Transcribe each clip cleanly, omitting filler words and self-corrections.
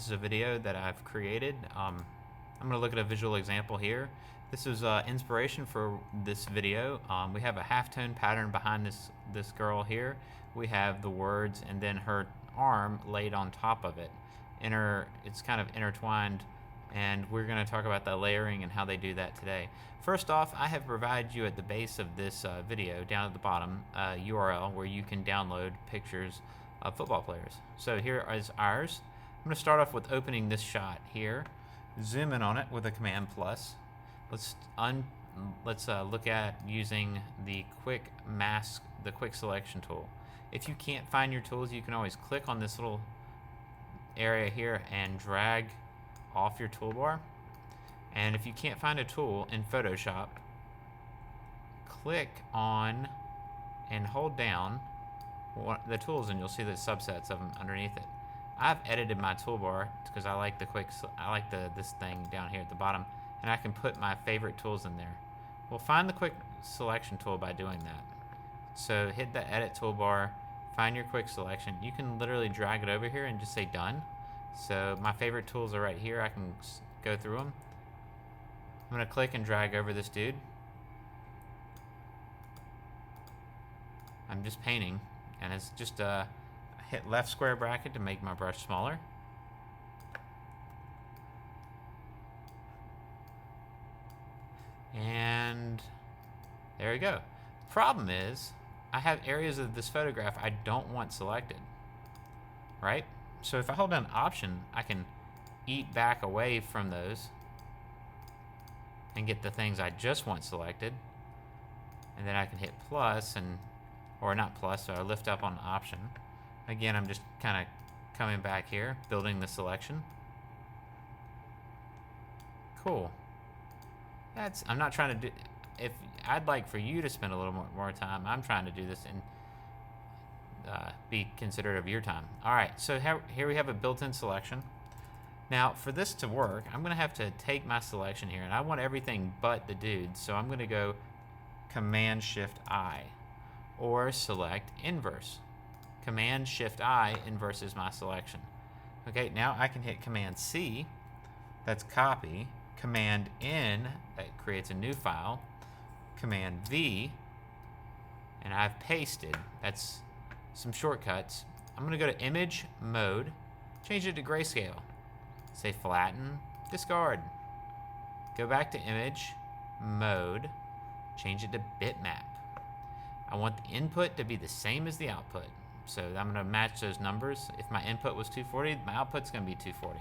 This is a video that I've created. I'm going to look at a visual example here. This is inspiration for this video. We have a halftone pattern behind this girl here. We have the words and then her arm laid on top of it. It's kind of intertwined, and we're going to talk about the layering and how they do that today. First off, I have provided you at the base of this video, down at the bottom, a URL where you can download pictures of football players. So here is ours. I'm going to start off with opening this shot here, zoom in on it with a Command plus. Let's look at using the quick selection tool. If you can't find your tools, you can always click on this little area here and drag off your toolbar. And if you can't find a tool in Photoshop, click on and hold down the tools and you'll see the subsets of them underneath it. I've edited my toolbar because I like this thing down here at the bottom, and I can put my favorite tools in there. We'll find the quick selection tool by doing that. So hit the edit toolbar, find your quick selection. You can literally drag it over here and just say done. So my favorite tools are right here. I can go through them. I'm going to click and drag over this dude. I'm just painting, and it's just hit left square bracket to make my brush smaller. And there we go. Problem is, I have areas of this photograph I don't want selected, right? So if I hold down Option, I can eat back away from those and get the things I just want selected. And then I can hit plus or not plus, so I lift up on Option. Again, I'm just kind of coming back here, building the selection. Cool. I'm not trying to do, if I'd like for you to spend a little more time, I'm trying to do this and be considerate of your time. All right, so here we have a built-in selection. Now, for this to work, I'm gonna have to take my selection here, and I want everything but the dude, so I'm gonna go Command-Shift-I, or select inverse. Command-Shift-I inverses my selection. Okay, now I can hit Command-C, that's copy, Command-N, that creates a new file, Command-V, and I've pasted. That's some shortcuts. I'm gonna go to Image Mode, change it to grayscale. Say flatten, discard. Go back to Image Mode, change it to bitmap. I want the input to be the same as the output. So I'm gonna match those numbers. If my input was 240, my output's gonna be 240.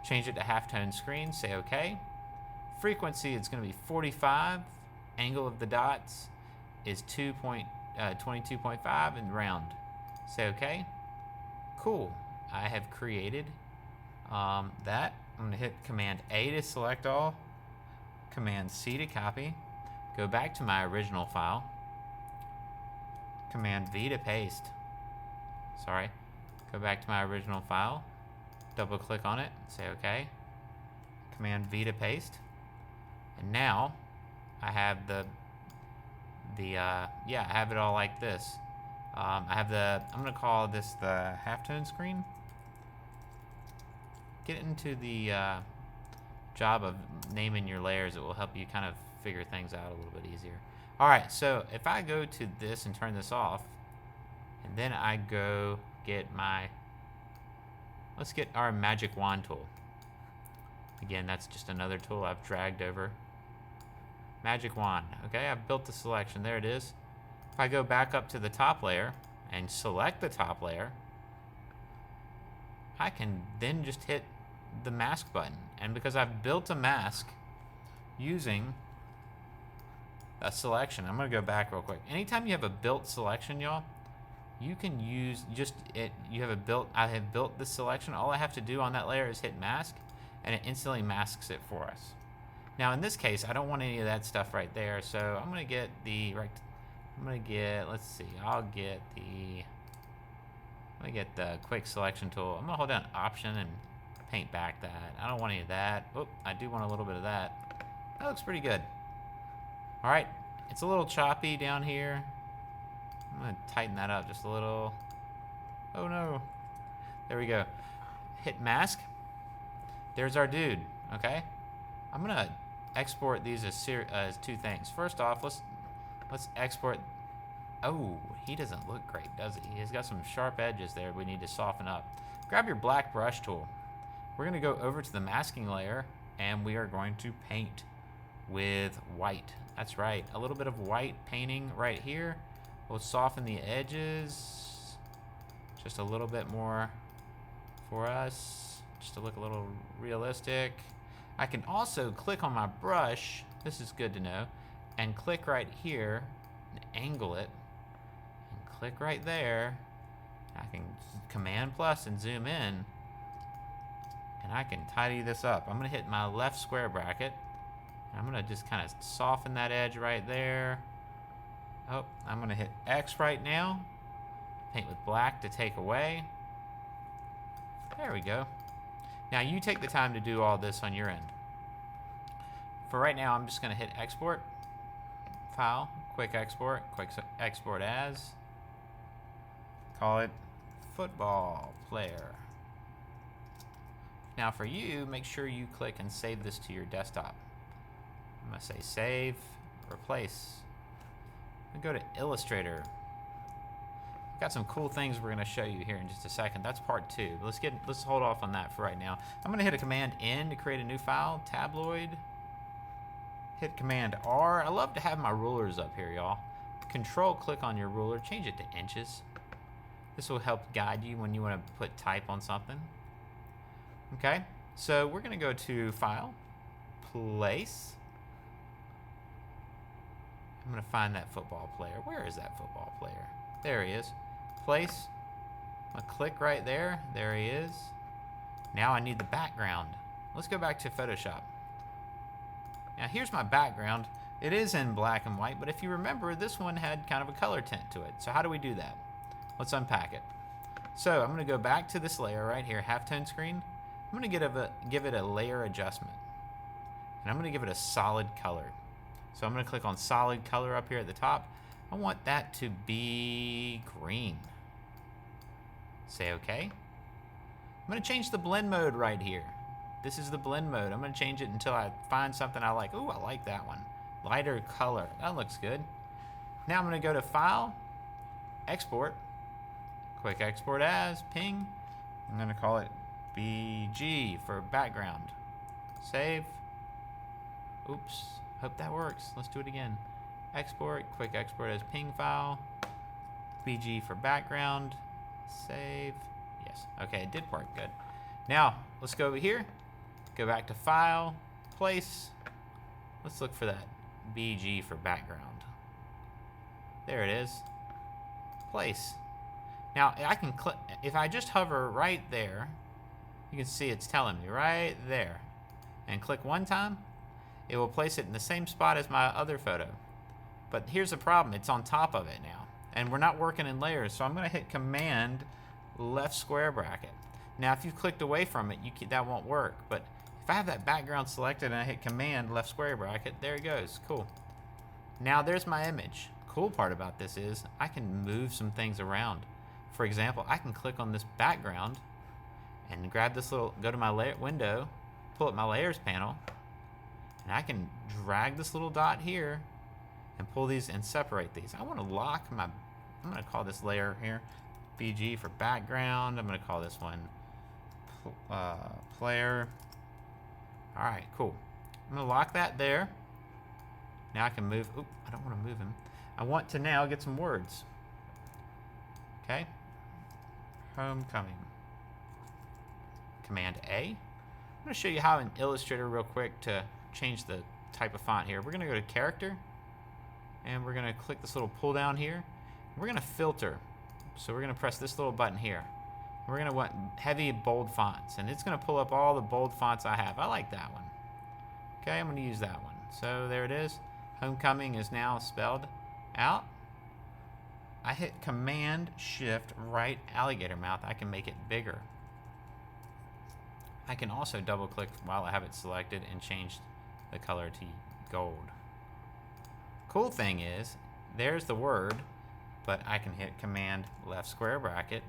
Change it to halftone screen, say okay. Frequency is gonna be 45. Angle of the dots is 22.5 and round. Say okay. Cool. I have created that. I'm gonna hit Command A to select all, Command C to copy, go back to my original file, Command V to paste. Sorry, go back to my original file, double click on it, say okay, Command V to paste, and now I have I have it all like this. I'm gonna call this the halftone screen. Get into the job of naming your layers. It will help you kind of figure things out a little bit easier. All right, so if I go to this and turn this off, and then I go get let's get our magic wand tool. Again, that's just another tool I've dragged over. Magic wand. Okay, I've built the selection. There it is. If I go back up to the top layer and select the top layer, I can then just hit the mask button. And because I've built a mask using a selection, I'm gonna go back real quick. Anytime you have a built selection, y'all, you can use just it. I have built this selection. All I have to do on that layer is hit mask, and it instantly masks it for us. Now in this case, I don't want any of that stuff right there, so I'm gonna get let's see, I'll get the quick selection tool. I'm gonna hold down Option and paint back that. I don't want any of that. Oh, I do want a little bit of that. That looks pretty good. All right, it's a little choppy down here. I'm gonna tighten that up just a little. Oh no. There we go. Hit mask. There's our dude. Okay. I'm gonna export these as two things. First off, let's export. Oh, he doesn't look great, does he? He's got some sharp edges there we need to soften up. Grab your black brush tool. We're gonna go over to the masking layer and we are going to paint with white. That's right, a little bit of white painting right here. We'll soften the edges just a little bit more for us, just to look a little realistic. I can also click on my brush, this is good to know, and click right here and angle it, and click right there. I can Command plus and zoom in, and I can tidy this up. I'm gonna hit my left square bracket, and I'm gonna just kind of soften that edge right there. Oh, I'm gonna hit X right now, paint with black to take away. There we go. Now you take the time to do all this on your end. For right now, I'm just gonna hit export, file, quick export as, call it football player. Now for you, make sure you click and save this to your desktop. I'm gonna say save, replace. I'm gonna go to Illustrator. I've got some cool things we're gonna show you here in just a second. That's part 2. But let's hold off on that for right now. I'm gonna hit a Command N to create a new file, tabloid. Hit Command R. I love to have my rulers up here, y'all. Control click on your ruler, change it to inches. This will help guide you when you want to put type on something. Okay, so we're gonna go to File, Place. I'm gonna find that football player. Where is that football player? There he is. Place. I'm gonna click right there. There he is. Now I need the background. Let's go back to Photoshop. Now here's my background. It is in black and white, but if you remember, this one had kind of a color tint to it. So how do we do that? Let's unpack it. So I'm gonna go back to this layer right here, halftone screen. I'm gonna give it a layer adjustment. And I'm gonna give it a solid color. So I'm gonna click on solid color up here at the top. I want that to be green. Say okay. I'm gonna change the blend mode right here. This is the blend mode. I'm gonna change it until I find something I like. Ooh, I like that one. Lighter color, that looks good. Now I'm gonna go to File, Export, Quick Export As, Ping. I'm gonna call it BG for background. Save. Oops, hope that works. Let's do it again. Export, Quick Export as Ping file. BG for background. Save. Yes, okay, it did work, good. Now, let's go over here. Go back to File, Place. Let's look for that BG for background. There it is. Place. Now, I can click, if I just hover right there, you can see it's telling me right there. And click one time, it will place it in the same spot as my other photo. But here's the problem, it's on top of it now. And we're not working in layers, so I'm gonna hit Command left square bracket. Now, if you've clicked away from it, that won't work. But if I have that background selected and I hit Command left square bracket, there it goes, cool. Now there's my image. Cool part about this is I can move some things around. For example, I can click on this background and grab this little, go to my layer window, pull up my layers panel, and I can drag this little dot here and pull these and separate these. I want to lock my, I'm going to call this layer here BG for background. I'm going to call this one player. All right, cool. I'm going to lock that there. Now I can move, oop, I don't want to move him. I want to now get some words. Okay. Homecoming. Command A. I'm going to show you how in Illustrator real quick to change the type of font here. We're going to go to Character, and we're going to click this little pull down here. We're going to filter. So we're going to press this little button here. We're going to want heavy bold fonts, and it's going to pull up all the bold fonts I have. I like that one. Okay, I'm going to use that one. So there it is. Homecoming is now spelled out. I hit Command Shift right alligator mouth. I can make it bigger. I can also double click while I have it selected and change the color to gold. Cool thing is, there's the word, but I can hit Command left square bracket.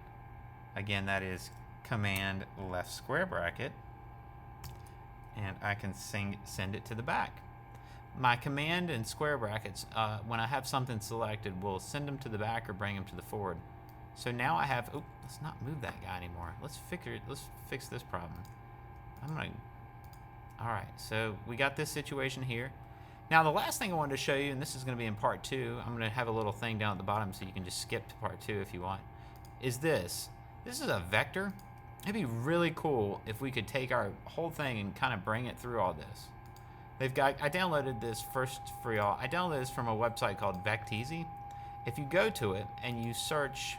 Again, that is Command left square bracket. and I can send it to the back. My command and square brackets, when I have something selected, will send them to the back or bring them to the forward. So now I have, oh, let's not move that guy anymore. Let's fix this problem. All right, so we got this situation here. Now the last thing I wanted to show you, and this is gonna be in part 2, I'm gonna have a little thing down at the bottom so you can just skip to part 2 if you want, is this. This is a vector. It'd be really cool if we could take our whole thing and kind of bring it through all this. I downloaded this first for y'all. I downloaded this from a website called Vecteezy. If you go to it and you search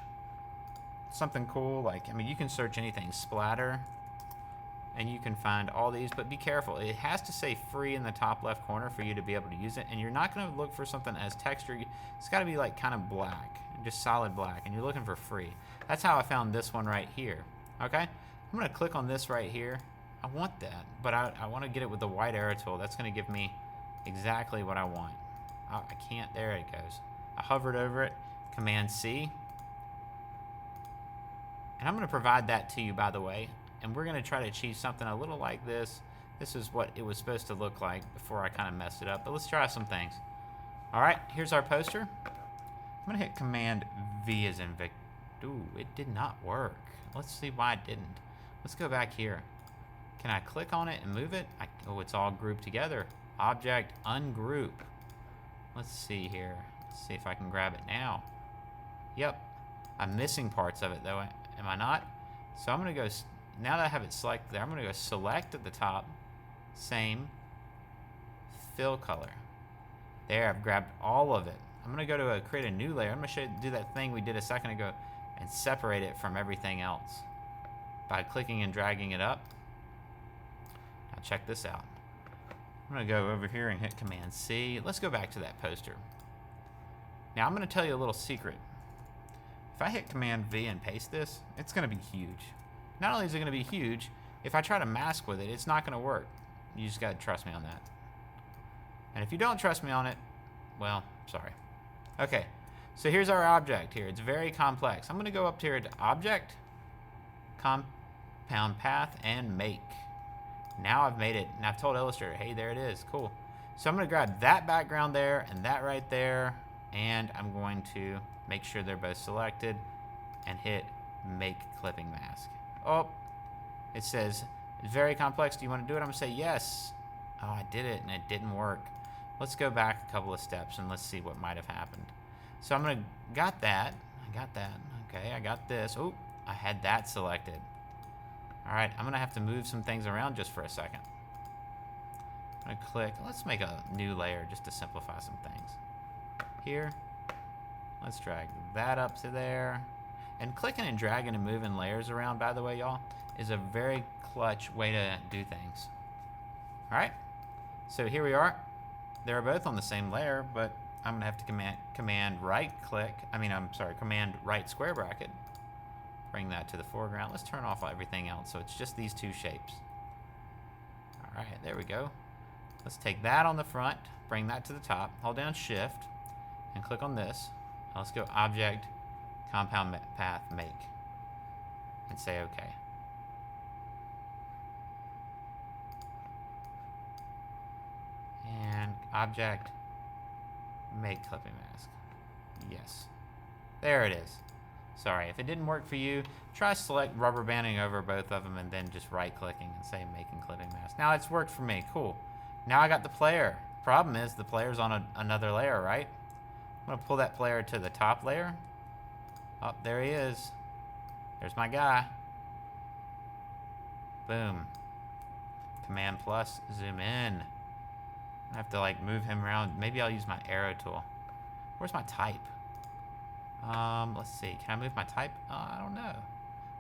something cool, like, I mean, you can search anything, Splatter, and you can find all these, but be careful. It has to say free in the top left corner for you to be able to use it, and you're not gonna look for something as texture. It's gotta be like kind of black, just solid black, and you're looking for free. That's how I found this one right here, okay? I'm gonna click on this right here. I want that, but I want to get it with the white arrow tool. That's going to give me exactly what I want. I can't, there it goes. I hovered over it, Command C. And I'm going to provide that to you, by the way. And we're going to try to achieve something a little like this. This is what it was supposed to look like before I kind of messed it up. But let's try some things. All right, here's our poster. I'm going to hit Command V as in Vic. Ooh, it did not work. Let's see why it didn't. Let's go back here. Can I click on it and move it? Oh, it's all grouped together. Object, ungroup. Let's see here. Let's see if I can grab it now. Yep. I'm missing parts of it though, am I not? So I'm gonna go, now that I have it selected there, I'm gonna go select at the top, same, fill color. There, I've grabbed all of it. I'm gonna go to create a new layer. I'm gonna do that thing we did a second ago and separate it from everything else by clicking and dragging it up. Now check this out. I'm gonna go over here and hit Command C. Let's go back to that poster. Now I'm gonna tell you a little secret. If I hit Command V and paste this, it's gonna be huge. Not only is it gonna be huge, if I try to mask with it, it's not gonna work. You just gotta trust me on that. And if you don't trust me on it, well, sorry. Okay, so here's our object here. It's very complex. I'm gonna go up here to Object, Compound Path, and Make. Now I've made it, and I've told Illustrator, hey, there it is, cool. So I'm gonna grab that background there and that right there, and I'm going to make sure they're both selected and hit Make Clipping Mask. Oh, it says, it's very complex, do you wanna do it? I'm gonna say yes. Oh, I did it and it didn't work. Let's go back a couple of steps and let's see what might have happened. So I'm gonna, got that, okay, I got this. Oh, I had that selected. All right, I'm gonna have to move some things around just for a second. I'm gonna click, let's make a new layer just to simplify some things. Here, let's drag that up to there. And clicking and dragging and moving layers around, by the way, y'all, is a very clutch way to do things. All right, so here we are. They're both on the same layer, but I'm gonna have to command right square bracket. Bring that to the foreground. Let's turn off everything else so it's just these two shapes. All right, there we go. Let's take that on the front, bring that to the top, hold down Shift, and click on this. Now let's go Object, Compound Path, Make, and say OK. And Object, Make Clipping Mask. Yes. There it is. Sorry, if it didn't work for you, try select rubber banding over both of them and then just right-clicking and say Making Clipping Mask. Now it's worked for me, cool. Now I got the player. Problem is the player's on another layer, right? I'm gonna pull that player to the top layer. Oh, there he is. There's my guy. Boom. Command plus, zoom in. I have to like move him around. Maybe I'll use my arrow tool. Where's my type? Let's see. Can I move my type? I don't know.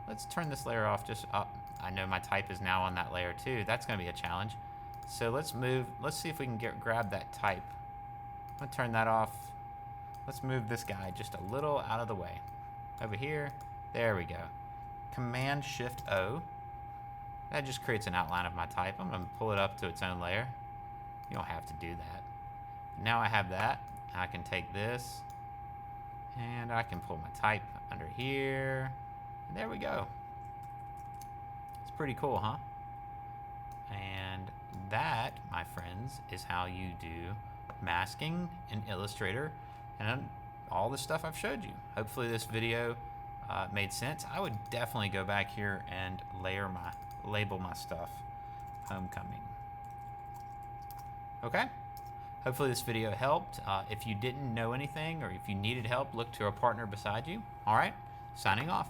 Let's turn this layer off just up. I know my type is now on that layer too. That's going to be a challenge. So let's move. Let's see if we can grab that type. I'm going to turn that off. Let's move this guy just a little out of the way. Over here. There we go. Command Shift O. That just creates an outline of my type. I'm going to pull it up to its own layer. You don't have to do that. Now I have that. I can take this. And I can pull my type under here. And there we go. It's pretty cool, huh? And that, my friends, is how you do masking in Illustrator and all the stuff I've showed you. Hopefully this video made sense. I would definitely go back here and label my stuff Homecoming. Okay? Hopefully this video helped. If you didn't know anything or if you needed help, look to a partner beside you. All right? Signing off.